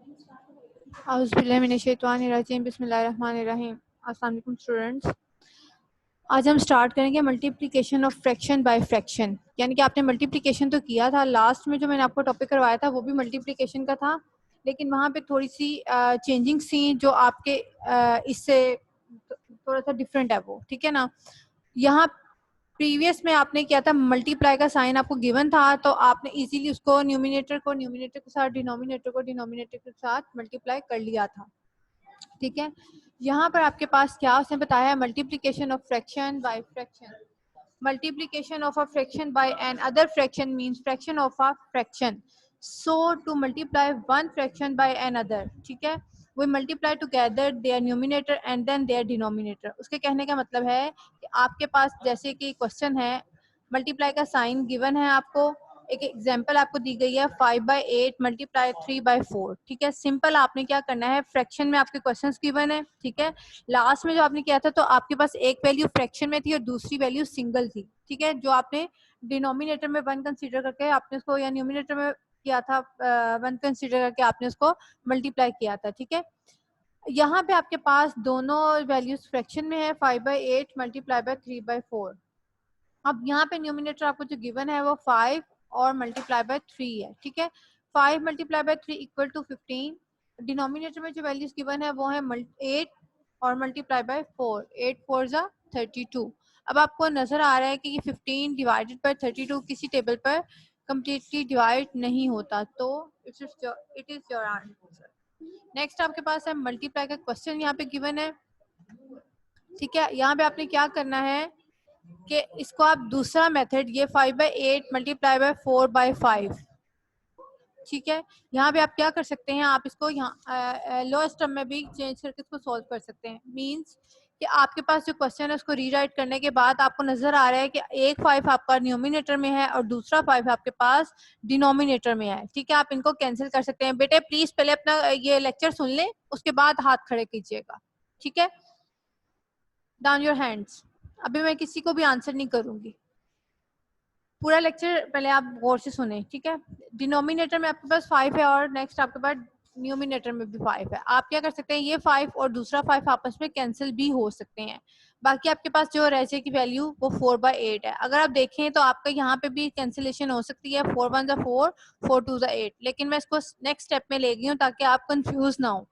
औज़ुबिल्लाहिमिनश्शैतानिर्रजीम बिस्मिल्लाहिर्रहमानिर्रहीम। अस्सलाम वालेकुम स्टूडेंट्स, आज हम स्टार्ट करेंगे multiplication of fraction by fraction. यानी कि आपने मल्टीप्लिकेशन तो किया था, लास्ट में जो मैंने आपको टॉपिक करवाया था वो भी मल्टीप्लिकेशन का था, लेकिन वहाँ पे थोड़ी सी चेंजिंग सी जो आपके इससे थोड़ा सा डिफरेंट है वो, ठीक है ना। यहाँ प्रीवियस में आपने किया था मल्टीप्लाई का साइन आपको गिवन था, तो आपने इजीली उसको न्यूमिनेटर के साथ डिनोमिनेटर के साथ मल्टीप्लाई कर लिया था, ठीक है। यहाँ पर आपके पास क्या उसने बताया है, multiplication of fraction by fraction. Multiplication of a fraction by another fraction means fraction of a fraction. So to multiply one fraction by another, ठीक है, we multiply together their numerator and then their denominator। उसके कहने का मतलब है कि आपके पास जैसे कि क्वेश्चन है, मल्टीप्लाई का साइन गिवन है आपको, एक एग्जांपल आपको दी गई है 5/8 मल्टीप्लाई 3/4, ठीक है। सिंपल आपने क्या करना है, फ्रैक्शन में आपके क्वेश्चंस गिवन है, ठीक है। लास्ट में जो आपने किया था तो आपके पास एक वैल्यू फ्रैक्शन में थी और दूसरी वैल्यू सिंगल थी, ठीक है। जो आपने डिनोमिनेटर में 1 कंसीडर करके आपने उसको, या न्यूमिनेटर में किया था 1 कंसीडर करके आपने उसको मल्टीप्लाई किया था, ठीक है। यहाँ पे आपके पास दोनों वैल्यूज फ्रैक्शन में है, 5/8 मल्टीप्लाई बाय 3/4। अब यहाँ पे न्यूमिनेटर आपको जो गिवन है वो 5 और मल्टीप्लाई बाय 3 है, ठीक है। 5 multiply by 3 equal to 15। Denominator में जो वैल्यूज गिवन है वो है 8 और मल्टीप्लाई बाय 4, 8 4 जा 32। अब आपको नजर आ रहा है कि ये 15 डिवाइडेड बाय 32 किसी टेबल पर कंप्लीटली डिवाइड नहीं होता, तो it is your answer. Next आपके पास है मल्टीप्लाई का क्वेश्चन यहाँ पे गिवन है, ठीक है। यहाँ पे आपने क्या करना है कि इसको आप दूसरा मेथड, ये 5/8 मल्टीप्लाई बाय 4/5, ठीक है। यहाँ पे आप क्या कर सकते हैं, आप इसको यहाँ लोएस्ट टर्म में भी चेंज करके इसको सॉल्व कर सकते हैं। मींस कि आपके पास जो क्वेश्चन है उसको रीराइट करने के बाद आपको नजर आ रहा है कि एक 5 आपका न्यूमिनेटर में है और दूसरा 5 आपके पास डिनोमिनेटर में है, ठीक है। आप इनको कैंसिल कर सकते हैं। बेटे प्लीज पहले अपना ये लेक्चर सुन लें, उसके बाद हाथ खड़े कीजिएगा, ठीक है। Down your hands. अभी मैं किसी को भी आंसर नहीं करूंगी, पूरा लेक्चर पहले आप गौर से सुने, ठीक है। डिनोमिनेटर में आपके पास 5 है और नेक्स्ट आपके पास न्यूमिनेटर में भी 5 है। आप क्या कर सकते हैं, ये 5 और दूसरा 5 आपस में कैंसिल भी हो सकते हैं। बाकी आपके पास जो रह जाएगी वैल्यू वो 4/8 है। अगर आप देखें तो आपका यहाँ पे भी कैंसिलेशन हो सकती है, 4 1 जा 4, 4 2 जा 8, लेकिन मैं इसको नेक्स्ट स्टेप में ले गई हूँ ताकि आप कंफ्यूज ना हो।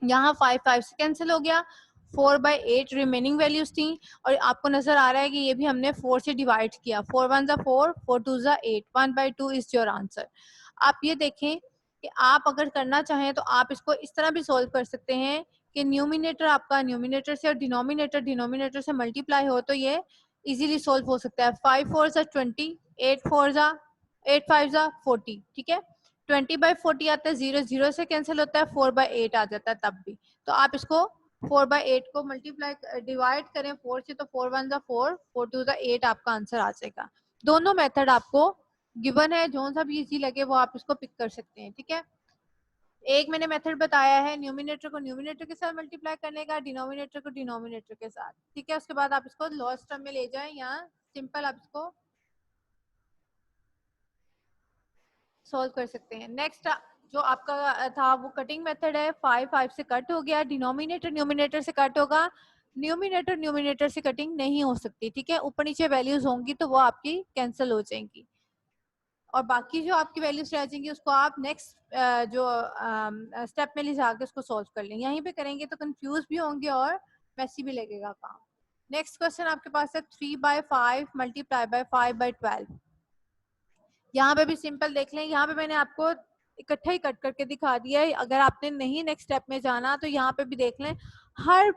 यहाँ 5 5 से कैंसिल हो गया, 4/8 रिमेनिंग वैल्यूज थी, और आपको नजर आ रहा है कि ये भी हमने 4 से डिवाइड किया, 4 1 जा 4, 4 2 जा 8, 1/2 इज योर आंसर। आप ये देखें कि आप अगर करना चाहें तो आप इसको इस तरह भी सोल्व कर सकते हैं कि न्यूमिनेटर आपका न्यूमिनेटर से और डिनोमिनेटर से मल्टीप्लाई हो, तो ये इजीली सोल्व हो सकता है। 5 4 जा 20, 8 4 जा 8 5 जा 40, ठीक है। 20/40 आता है, 0 0 से कैंसिल होता है, 4/8 आ जाता है तब भी। तो आप इसको 4/8 को मल्टीप्लाई डिवाइड करें 4 से, तो 4 1 जा 4, 4 2 जा 8 आपका आंसर आ जाएगा। दोनों मेथड आपको गिवन है, जो सा भी इजी लगे वो आप इसको पिक कर सकते हैं, ठीक है। एक मैंने मेथड बताया है न्यूमिनेटर को न्यूमिनेटर के साथ मल्टीप्लाई करने का, डिनोमिनेटर को डिनोमिनेटर के साथ, ठीक है। उसके बाद आप इसको लोएस्ट टर्म में ले जाएं, यहाँ सिंपल आप इसको सोल्व कर सकते हैं। नेक्स्ट जो आपका था वो कटिंग मेथड है, 5 5 से कट हो गया, डिनोमिनेटर न्यूमिनेटर से कट होगा, न्यूमिनेटर न्यूमिनेटर से कटिंग नहीं हो सकती, ठीक है। ऊपर नीचे वैल्यूज होंगी तो वो आपकी कैंसिल हो जाएंगी, और बाकी जो आपकी वैल्यूज रह जाएंगी उसको आप नेक्स्ट जो स्टेप में ले जाके उसको सॉल्व कर लें। यहीं पे करेंगे तो कंफ्यूज भी होंगे और मैसी भी लगेगा काम। नेक्स्ट क्वेश्चन आपके पास है 3/5 मल्टीप्लाई बाय 5/12। यहाँ पे भी सिंपल देख लें, यहाँ पे मैंने आपको इकट्ठा ही कट करके दिखा दिया है। अगर आपने नहीं नेक्स्ट स्टेप में जाना तो यहाँ पे भी देख लें, हर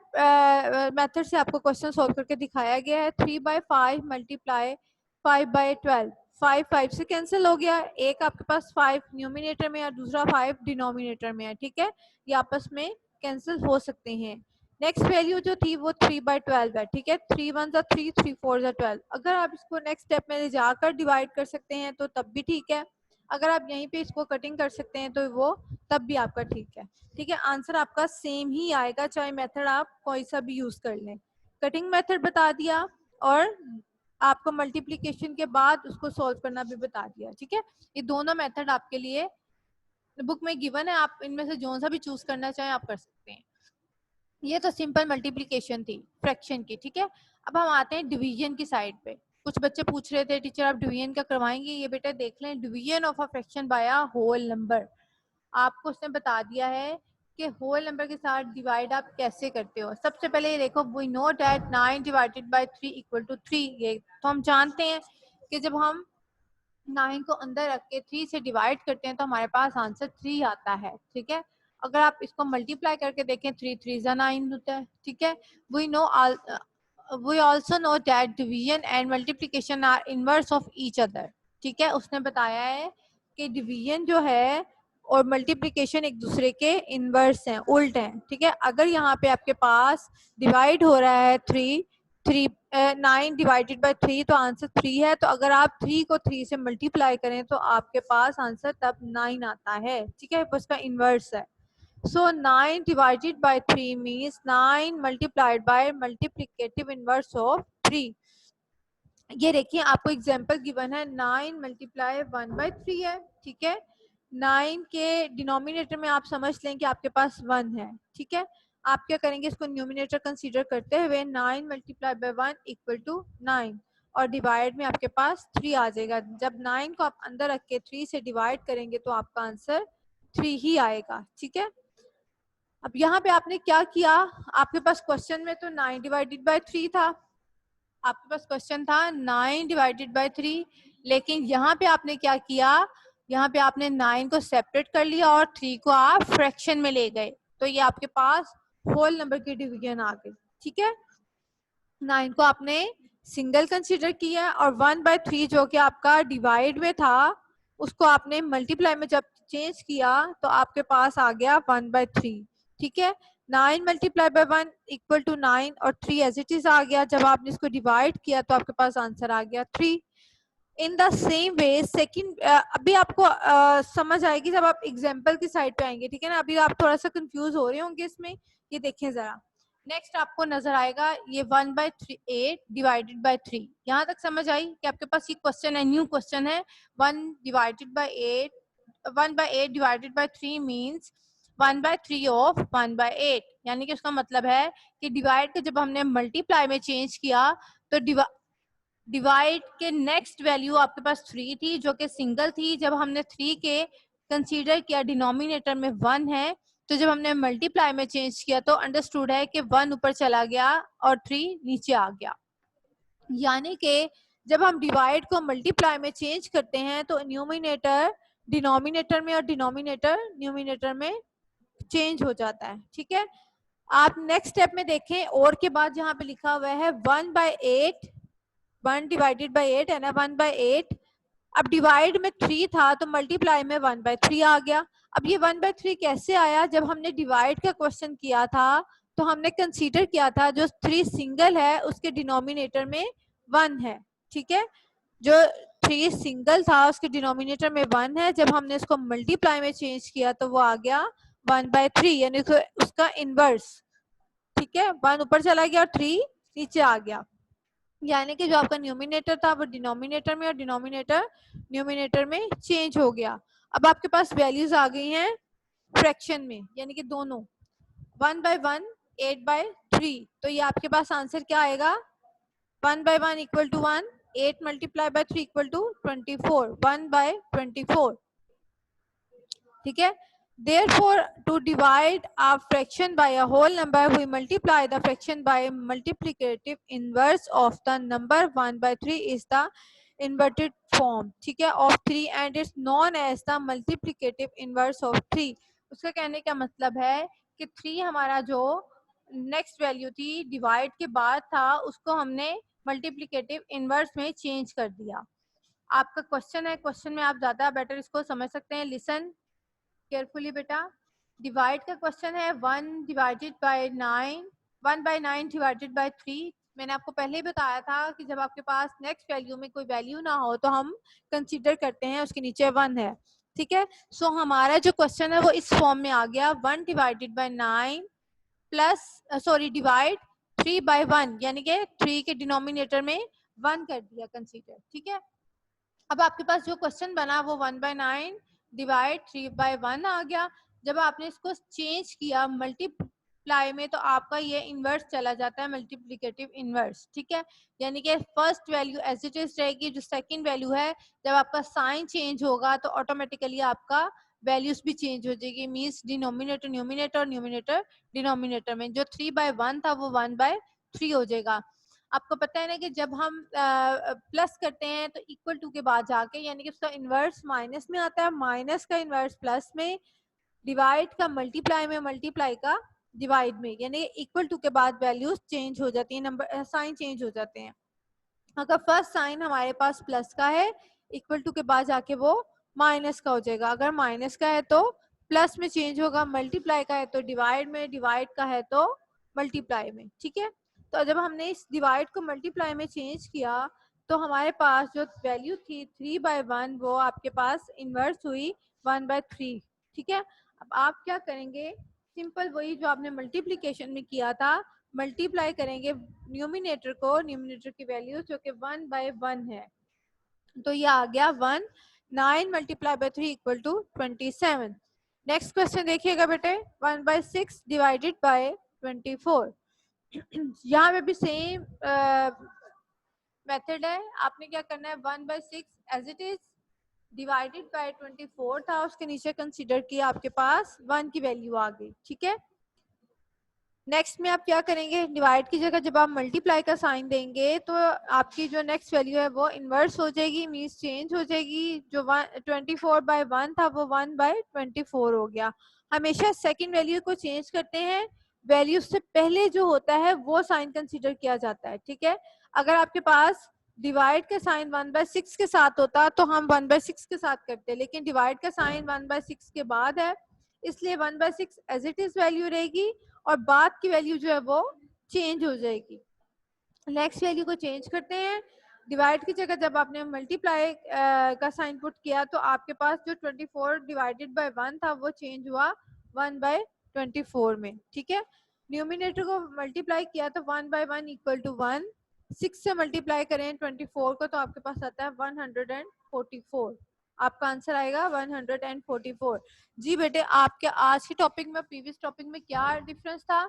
मेथड से आपको क्वेश्चन सॉल्व करके दिखाया गया है। 3/5 मल्टीप्लाई 5/12, 5 5 से कैंसिल हो गया, एक आपके पास 5 न्यूमिनेटर में और दूसरा 5 डिनोमिनेटर में है, ठीक है। ये आपस में कैंसिल हो सकते हैं। नेक्स्ट वैल्यू जो थी वो 3/12 है, ठीक है। 3 1 जा 3, 3 4 जा 12। अगर आप इसको नेक्स्ट स्टेप में ले जाकर डिवाइड कर सकते हैं तो तब भी ठीक है, अगर आप यहीं पे इसको कटिंग कर सकते हैं तो वो तब भी आपका ठीक है, ठीक है। आंसर आपका सेम ही आएगा चाहे मेथड आप कोई सा भी यूज कर लें। कटिंग मेथड बता दिया और आपको मल्टीप्लीकेशन के बाद उसको सॉल्व करना भी बता दिया, ठीक है। ये दोनों मेथड आपके लिए बुक में गिवन है, आप इनमें से जो सा भी चूज करना चाहें आप कर सकते हैं। ये तो सिंपल मल्टीप्लिकेशन थी फ्रैक्शन की, ठीक है। अब हम आते हैं डिवीजन की साइड पे। कुछ बच्चे पूछ रहे थे टीचर आप डिवीजन का करवाएंगे, ये बेटा देख लें, division of a fraction by a whole number. आपको उसने बता दिया है कि होल नंबर के साथ डिवाइड आप कैसे करते हो। सबसे पहले ये देखो, we know that 9 divided by 3 equal to 3। ये तो हम जानते हैं कि जब हम 9 को अंदर रख के 3 से डिवाइड करते हैं तो हमारे पास आंसर 3 आता है, ठीक है। अगर आप इसको मल्टीप्लाई करके देखें 3 3 9 होता है, ठीक है। We know we also know that division and multiplication are inverse of each other, ठीक है। उसने बताया है कि डिवीजन जो है और मल्टीप्लिकेशन एक दूसरे के इनवर्स हैं, उल्ट हैं, ठीक है। अगर यहाँ पे आपके पास डिवाइड हो रहा है 9 डिवाइडेड बाय 3 तो आंसर 3 है, तो अगर आप 3 को 3 से मल्टीप्लाई करें तो आपके पास आंसर तब 9 आता है, ठीक है। उसका इनवर्स है। सो 9 divided by 3 means 9 multiplied by multiplicative inverse of 3। ये देखिए आपको एग्जांपल गिवन है, 9 मल्टीप्लाई 1 बाय 3 है, ठीक है। 9 के डिनोमिनेटर में आप समझ लें कि आपके पास 1 है, ठीक है। आप क्या करेंगे, इसको न्यूमिनेटर कंसीडर करते हुए 9 मल्टीप्लाई बाय 1 इक्वल टू 9 और डिवाइड में आपके पास 3 आ जाएगा। जब 9 को आप अंदर रख के 3 से डिवाइड करेंगे तो आपका आंसर 3 ही आएगा, ठीक है। अब यहाँ पे आपने क्या किया, आपके पास क्वेश्चन में तो 9 डिवाइडेड बाय 3 था, आपके पास क्वेश्चन था 9 डिवाइडेड बाय 3, लेकिन यहाँ पे आपने क्या किया, यहाँ पे आपने 9 को सेपरेट कर लिया और 3 को आप फ्रैक्शन में ले गए, तो ये आपके पास होल नंबर की डिवीजन आ गई, ठीक है। 9 को आपने सिंगल कंसीडर किया और 1/3 जो कि आपका डिवाइड में था उसको आपने मल्टीप्लाई में जब चेंज किया तो आपके पास आ गया 1/3, ठीक है। 9 मल्टीप्लाई बाय 1 इक्वल टू 9 और 3 एज इट इज आ गया। जब आपने इसको डिवाइड किया तो आपके पास आंसर आ गया 3। In the same way second, अभी आपको समझ आएगी जब आप एग्जाम्पल की साइड पे आएंगे, ठीक है ना। अभी आप थोड़ा सा कंफ्यूज हो रहे होंगे इसमें, ये देखें जरा। नेक्स्ट आपको नजर आएगा ये 1/8 डिवाइडेड बाय 3। यहाँ तक समझ आई कि आपके पास ये क्वेश्चन है, न्यू क्वेश्चन है। 1/8 डिवाइडेड बाय 3 मीन्स 1/3 ऑफ 1/8, यानी कि उसका मतलब है कि डिवाइड को जब हमने मल्टीप्लाई में चेंज किया तो डिवाइड के नेक्स्ट वैल्यू आपके पास 3 थी जो कि सिंगल थी। जब हमने 3 के कंसीडर किया डिनोमिनेटर में 1 है, तो जब हमने मल्टीप्लाई में चेंज किया तो अंडरस्टूड है कि 1 ऊपर चला गया और 3 नीचे आ गया। यानी कि जब हम डिवाइड को मल्टीप्लाई में चेंज करते हैं तो न्यूमिनेटर डिनोमिनेटर में और डिनोमिनेटर न्यूमिनेटर में चेंज हो जाता है, ठीक है। आप नेक्स्ट स्टेप में देखें, और के बाद जहाँ पे लिखा हुआ है 1/8, 1 डिवाइडेड बाई 8 है ना, 1/8। अब डिवाइड में 3 था तो मल्टीप्लाई में 1/3 आ गया। अब ये 1/3 कैसे आया, जब हमने डिवाइड का क्वेश्चन किया था तो हमने कंसीडर किया था जो 3 सिंगल है उसके डिनोमिनेटर में 1 है, ठीक है। जो 3 सिंगल था उसके डिनोमिनेटर में 1 है, जब हमने इसको मल्टीप्लाई में चेंज किया तो वो आ गया 1/3, यानी उसका इनवर्स, ठीक है। 1 ऊपर चला गया और 3 नीचे आ गया, यानी कि जो आपका न्यूमिनेटर था वो डिनोमिनेटर में और डिनोमिनेटर न्यूमिनेटर में चेंज हो गया। अब आपके पास वैल्यूज आ गई हैं फ्रैक्शन में, यानी कि दोनों 1/1 8/3। तो ये आपके पास आंसर क्या आएगा, 1/1 equal to 1, 8 multiply by 3 equal to 24, 1/24, ठीक है। Therefore, to divide a fraction by a whole number, we multiply the fraction by multiplicative inverse of the number 1/3 is the inverted form, ठीक है, of 3 and it's known as the multiplicative inverse of 3। उसका कहने का मतलब है कि 3 हमारा जो नेक्स्ट वैल्यू थी डिवाइड के बाद था उसको हमने मल्टीप्लिकेटिव इनवर्स में चेंज कर दिया। आपका क्वेश्चन है, क्वेश्चन में आप ज्यादा बेटर इसको समझ सकते हैं। लिसन केयरफुली बेटा, डिवाइड का क्वेश्चन है 1 डिवाइडेड बाय 9, 1/9 डिवाइडेड बाय 3। मैंने आपको पहले ही बताया था कि जब आपके पास नेक्स्ट वैल्यू में कोई वैल्यू ना हो तो हम कंसीडर करते हैं उसके नीचे 1 है, ठीक है। सो हमारा जो क्वेश्चन है वो इस फॉर्म में आ गया, 1 डिवाइडेड बाय 9 प्लस डिवाइड 3/1, यानी कि 3 के डिनोमिनेटर में 1 कर दिया कंसीडर, ठीक है। अब आपके पास जो क्वेश्चन बना वो 1/9 डिवाइड 3/1 आ गया। जब आपने इसको चेंज किया मल्टीप्लाई में तो आपका ये इनवर्स चला जाता है, मल्टीप्लिकेटिव इनवर्स, ठीक है। यानी कि first value as it is रहेगी, जो सेकंड वैल्यू है जब आपका साइन चेंज होगा तो ऑटोमेटिकली आपका वैल्यूज भी चेंज हो जाएगी। Means denominator numerator, numerator denominator में जो 3/1 था वो 1/3 हो जाएगा। आपको पता है ना कि जब हम प्लस करते हैं तो इक्वल टू के बाद जाके यानी कि उसका इनवर्स माइनस में आता है, माइनस का इनवर्स प्लस में, डिवाइड का मल्टीप्लाई में, मल्टीप्लाई का डिवाइड में, यानी इक्वल टू के बाद वैल्यूज चेंज हो जाती है, नंबर साइन चेंज हो जाते हैं। अगर फर्स्ट साइन हमारे पास प्लस का है इक्वल टू के बाद जाके वो माइनस का हो जाएगा, अगर माइनस का है तो प्लस में चेंज होगा, मल्टीप्लाई का है तो डिवाइड में, डिवाइड का है तो मल्टीप्लाई में, ठीक है। तो जब हमने इस डिवाइड को मल्टीप्लाई में चेंज किया तो हमारे पास जो वैल्यू थी 3/1 वो आपके पास इनवर्स हुई 1/3, ठीक है। अब आप क्या करेंगे, सिंपल वही जो आपने मल्टीप्लीकेशन में किया था, मल्टीप्लाई करेंगे न्यूमिनेटर को, न्यूमिनेटर की वैल्यू जो कि 1/1 है, तो ये आ गया 1, 9 multiply by 3 equal to 27। Next question देखिएगा बेटे, 1/6 डिवाइडेड बाय 24। यहाँ पे भी सेम मेथड है, आपने क्या करना है 1/6 as it is divided by 24 था, उसके नीचे कंसीडर किया, आपके पास 1 की वैल्यू आ गई, ठीक है। नेक्स्ट में आप क्या करेंगे, डिवाइड की जगह जब आप मल्टीप्लाई का साइन देंगे तो आपकी जो नेक्स्ट वैल्यू है वो इनवर्स हो जाएगी, मीन्स चेंज हो जाएगी। जो 24/1 था वो 1/24 हो गया। हमेशा सेकंड वैल्यू को चेंज करते हैं, वैल्यू से पहले जो होता है वो साइन कंसीडर किया जाता है, ठीक है। अगर आपके पास डिवाइड का साइन 1/6 के साथ होता तो हम 1/6 के साथ करते, लेकिन डिवाइड का साइन 1/6 के बाद है, इसलिए 1/6 एज इट इज वैल्यू रहेगी और बाद की वैल्यू जो है वो चेंज हो जाएगी। नेक्स्ट वैल्यू को चेंज करते हैं, डिवाइड की जगह जब आपने मल्टीप्लाई का साइन पुट किया तो आपके पास जो 24 डिवाइडेड बाय 1 था वो चेंज हुआ 1/24 में, ठीक है। न्यूमिनेटर को मल्टीप्लाई किया तो 1/1 इक्वल टू 1, 6 से मल्टीप्लाई करें 24 को तो आपके पास आता है 144, आपका आंसर आएगा 144। जी बेटे, आपके आज के टॉपिक में प्रीवियस टॉपिक में क्या डिफरेंस था,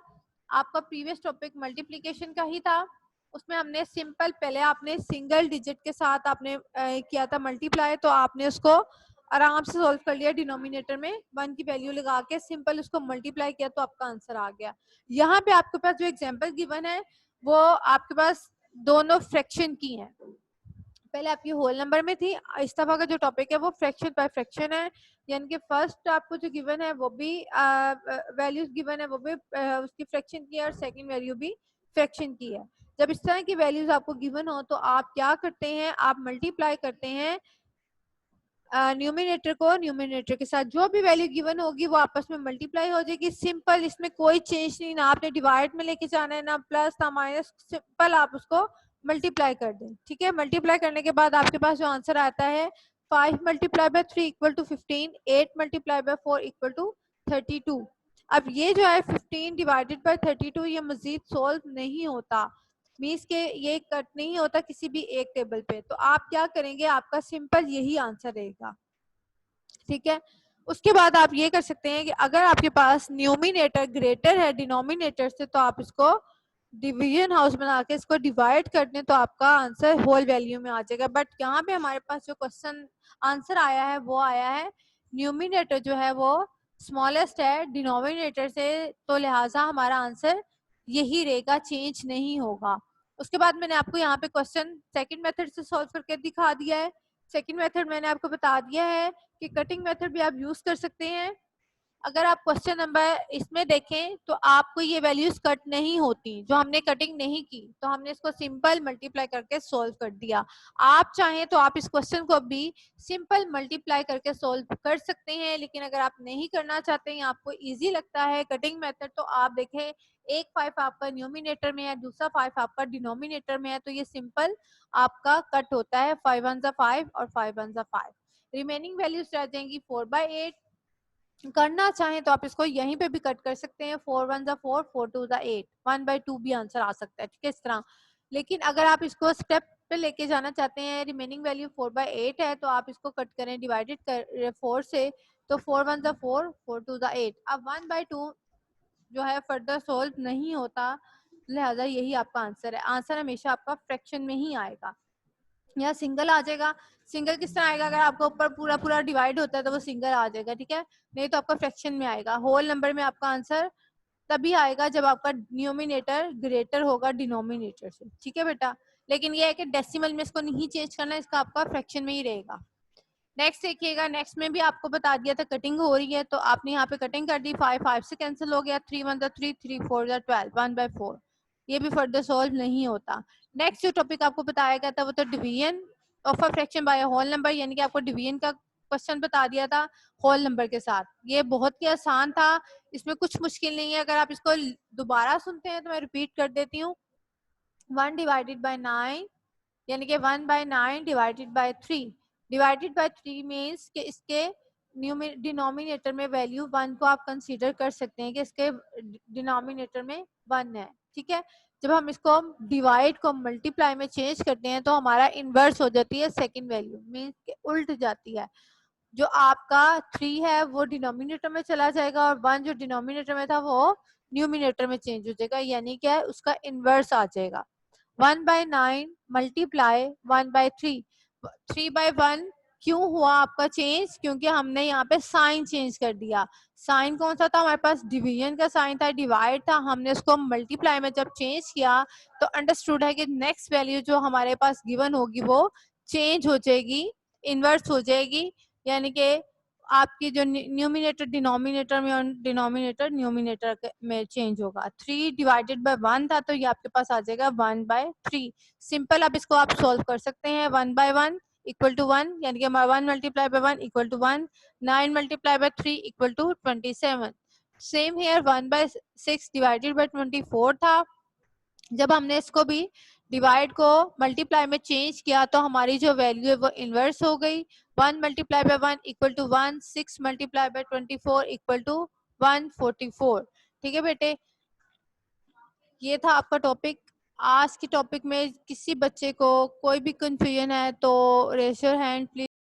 आपका प्रीवियस टॉपिक मल्टीप्लिकेशन का ही था, उसमें हमने सिंपल पहले आपने सिंगल डिजिट के साथ आपने किया था मल्टीप्लाई, तो आपने उसको आराम से सॉल्व कर लिया, डिनोमिनेटर में 1 की वैल्यू लगा के सिंपल उसको मल्टीप्लाई किया तो आपका आंसर आ गया। यहाँ पे आपके पास जो एग्जांपल गिवन है वो आपके पास दोनों फ्रैक्शन की हैं, पहले आपकी होल नंबर में थी, इस दफा का जो टॉपिक है वो फ्रैक्शन बाय फ्रैक्शन है, यानी कि फर्स्ट आपको जो गिवन है वो भी वैल्यूज गिवन है वो भी उसकी फ्रैक्शन की है और सेकंड वैल्यू भी फ्रैक्शन की है। जब इस तरह की वैल्यूज आपको गिवन हो तो आप क्या करते हैं, आप मल्टीप्लाई करते हैं न्यूमिनेटर को न्यूमिनेटर के साथ, जो भी वैल्यू गिवन होगी वो आपस में मल्टीप्लाई हो जाएगी, सिंपल, इसमें कोई चेंज नहीं, ना आपने डिवाइड में लेके जाना है, ना प्लस ना माइनस, सिंपल आप उसको मल्टीप्लाई कर दें, ठीक है। मल्टीप्लाई करने के बाद आपके पास जो आंसर आता है 5 multiply by 3 equal to 15, 8 multiply by 4 equal to 32। अब ये जो है 15 डिवाइडेड बाय 32 ये मजीद सोल्व नहीं होता, मीन्स के ये कट नहीं होता किसी भी एक टेबल पे, तो आप क्या करेंगे, आपका सिंपल यही आंसर रहेगा, ठीक है। उसके बाद आप ये कर सकते हैं कि अगर आपके पास न्यूमिनेटर ग्रेटर है डिनोमिनेटर से तो आप इसको डिवीजन हाउस बना के इसको डिवाइड कर दें तो आपका आंसर होल वैल्यू में आ जाएगा। बट यहाँ पे हमारे पास जो क्वेश्चन आंसर आया है वो आया है न्यूमिनेटर जो है वो स्मॉलेस्ट है डिनोमिनेटर से, तो लिहाजा हमारा आंसर यही रहेगा, चेंज नहीं होगा। उसके बाद मैंने आपको यहाँ पे क्वेश्चन सेकंड मेथड से सॉल्व करके दिखा दिया है। सेकंड मेथड मैंने आपको बता दिया है कि कटिंग मेथड भी आप यूज कर सकते हैं। अगर आप क्वेश्चन नंबर इसमें देखें तो आपको ये वैल्यूज कट नहीं होती, जो हमने कटिंग नहीं की तो हमने इसको सिंपल मल्टीप्लाई करके सॉल्व कर दिया। आप चाहें तो आप इस क्वेश्चन को भी सिंपल मल्टीप्लाई करके सॉल्व कर सकते हैं, लेकिन अगर आप नहीं करना चाहते हैं, आपको इजी लगता है कटिंग मेथड, तो आप देखें एक 5 आपका न्यूमिनेटर में है, दूसरा 5 आपका डिनोमिनेटर में है, तो ये सिंपल आपका कट होता है, 5 1 जा 5 और 5 1 जा 5, रिमेनिंग वैल्यूज रह जाएंगी 4/8। करना चाहें तो आप इसको यहीं पे भी कट कर सकते हैं, 4 1 जा 4, 4 2 जा 8, 1/2 भी आंसर आ सकता है, ठीक है, इस तरह। लेकिन अगर आप इसको स्टेप पे लेके जाना चाहते हैं, रिमेनिंग वैल्यू 4/8 है, तो आप इसको कट करें डिवाइडेड कर 4 से, तो 4 1 ज़ा 4, 4 2 ज़ा 8। अब 1/2 जो है फर्दर सोल्व नहीं होता, लिहाजा यही आपका आंसर है। आंसर हमेशा आपका फ्रैक्शन में ही आएगा या सिंगल आ जाएगा। सिंगल किस तरह आएगा, अगर आपका ऊपर पूरा पूरा डिवाइड होता है तो वो सिंगल आ जाएगा, ठीक है, नहीं तो आपका फ्रैक्शन में आएगा। होल नंबर में आपका आंसर तभी आएगा जब आपका न्यूमिनेटर ग्रेटर होगा डिनोमिनेटर से, ठीक है बेटा। लेकिन ये है कि डेसिमल में इसको नहीं चेंज करना, इसका आपका फ्रैक्शन में ही रहेगा। नेक्स्ट देखिएगा, नेक्स्ट में भी आपको बता दिया था कटिंग हो रही है, तो आपने यहाँ पे कटिंग कर दी, 5 5 से कैंसिल हो गया, 3 1 3, 3 4 12, 1/4। ये भी फर्दर सॉल्व नहीं होता। नेक्स्ट जो टॉपिक आपको बताया गया था वो तो division of a fraction by whole number, यानी कि आपको डिवीजन का क्वेश्चन बता दिया था होल नंबर के साथ। ये बहुत ही आसान था, इसमें कुछ मुश्किल नहीं है। अगर आप इसको दोबारा सुनते हैं तो मैं रिपीट कर देती हूँ। 1 डिवाइडेड बाय 9, यानी कि 1/9 divided by 3। Divided by 3 means कि इसके डिनोमिनेटर में वैल्यू 1 को आप कंसीडर कर सकते हैं कि इसके डिनोमिनेटर में 1 है, ठीक है। जब हम इसको डिवाइड को मल्टीप्लाई में चेंज करते हैं तो हमारा इनवर्स हो जाती है सेकंड वैल्यू, मीन्स कि उल्ट जाती है। जो आपका 3 है वो डिनोमिनेटर में चला जाएगा और 1 जो डिनोमिनेटर में था वो न्यूमिनेटर में चेंज हो जाएगा, यानी क्या है, उसका इनवर्स आ जाएगा। 1/9 मल्टीप्लाई 1/3। 3/1 क्यों हुआ आपका चेंज, क्योंकि हमने यहाँ पे साइन चेंज कर दिया। साइन कौन सा था हमारे पास, डिवीजन का साइन था, डिवाइड था, हमने उसको मल्टीप्लाई में जब चेंज किया तो अंडरस्टूड है कि नेक्स्ट वैल्यू जो हमारे पास गिवन होगी वो चेंज हो जाएगी, इनवर्स हो जाएगी, यानी कि आपकी जो न्यूमिनेटर डिनोमिनेटर में और डिनोमिनेटर न्यूमिनेटर में चेंज होगा। 3 डिवाइडेड बाय 1 था तो ये आपके पास आ जाएगा 1/3। सिंपल, अब इसको आप सॉल्व कर सकते हैं। 1/1 इक्वल टू 1, यानी कि 1 multiply by 1 equal to 1, 9 multiply by 3 equal to 27। Same here 1/6 divided by 24 था, जब हमने इसको भी डिवाइड को मल्टीप्लाई में चेंज किया तो हमारी जो वैल्यू है वो इनवर्स हो गई। 1 multiply by 1 equal to 1, 6 multiply by 24 equal to 144। ठीक है बेटे, ये था आपका टॉपिक। आज की टॉपिक में किसी बच्चे को कोई भी कंफ्यूजन है तो रेज योर हैंड प्लीज।